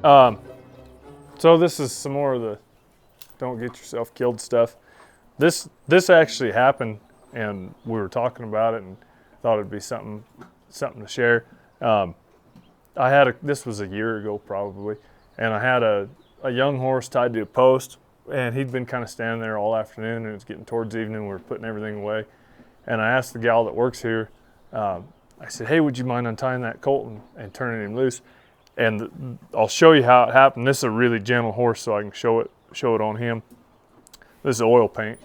Um, so this is some more of the don't get yourself killed stuff. This actually happened, and we were talking about it, and thought it'd be something to share. Um, this was a year ago probably, and I had a young horse tied to a post, and he'd been kind of standing there all afternoon, and it was getting towards evening. We were putting everything away, and I asked the gal that works here. I said, "Hey, would you mind untying that colt and turning him loose?" And I'll show you how it happened. This is a really gentle horse, so I can show it on him. This is oil paint.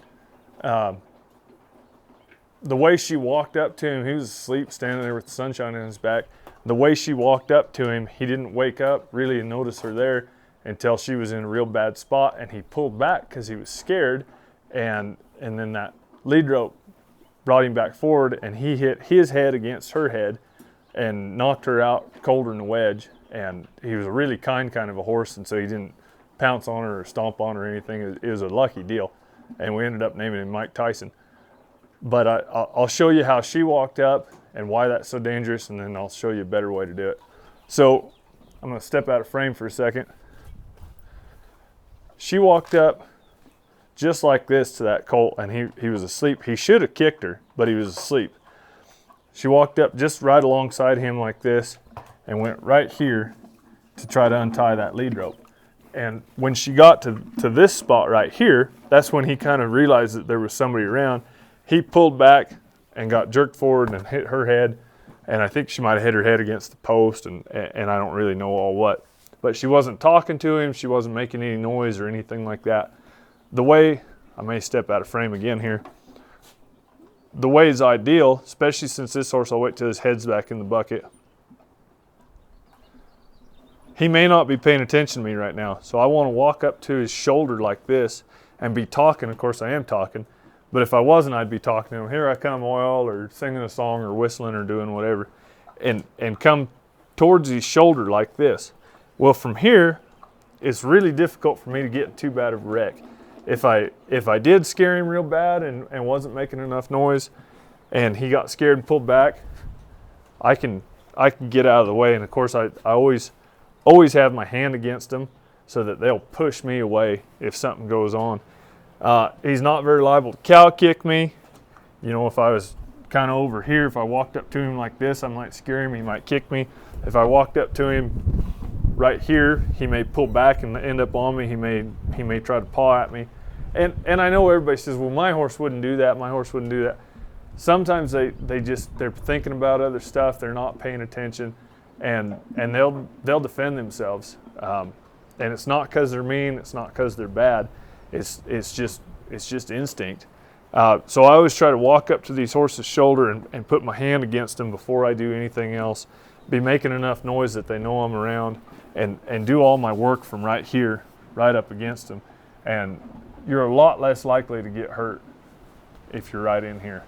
The way she walked up to him, he was asleep, standing there with the sunshine in his back. The way she walked up to him, he didn't wake up really and notice her there until she was in a real bad spot, and he pulled back because he was scared, and then that lead rope brought him back forward, and he hit his head against her head and knocked her out colder than a wedge. And he was a really kind of a horse, and so he didn't pounce on her or stomp on her or anything. It was a lucky deal, and we ended up naming him Mike Tyson. But I'll show you how she walked up and why that's so dangerous, and then I'll show you a better way to do it. So I'm going to step out of frame for a second. She walked up just like this to that colt, and he was asleep. He should have kicked her, but he was asleep. She walked up just right alongside him like this and went right here to try to untie that lead rope. And when she got to this spot right here, that's when he kind of realized that there was somebody around. He pulled back and got jerked forward and hit her head, and I think she might have hit her head against the post, and I don't really know all what. But she wasn't talking to him, she wasn't making any noise or anything like that. The way, I may step out of frame again here, the way is ideal, especially since this horse, I'll wait till his head's back in the bucket. He may not be paying attention to me right now, so I want to walk up to his shoulder like this and be talking. Of course I am talking, but if I wasn't, I'd be talking to him, "Here I come, oil," or singing a song or whistling or doing whatever, and come towards his shoulder like this. Well, from here, it's really difficult for me to get too bad of a wreck. If I did scare him real bad and wasn't making enough noise, and he got scared and pulled back, I can get out of the way. And of course, I always have my hand against them so that they'll push me away if something goes on. He's not very liable to cow kick me. You know, if I was kind of over here, if I walked up to him like this, I might scare him, he might kick me. If I walked up to him right here, he may pull back and end up on me. He may try to paw at me. And I know everybody says, "Well, my horse wouldn't do that, my horse wouldn't do that." Sometimes they're thinking about other stuff, they're not paying attention, and they'll defend themselves. And it's not because they're mean, it's not because they're bad. It's just instinct. So I always try to walk up to these horses' shoulder and put my hand against them before I do anything else. Be making enough noise that they know I'm around, and do all my work from right here, right up against them. And you're a lot less likely to get hurt if you're right in here.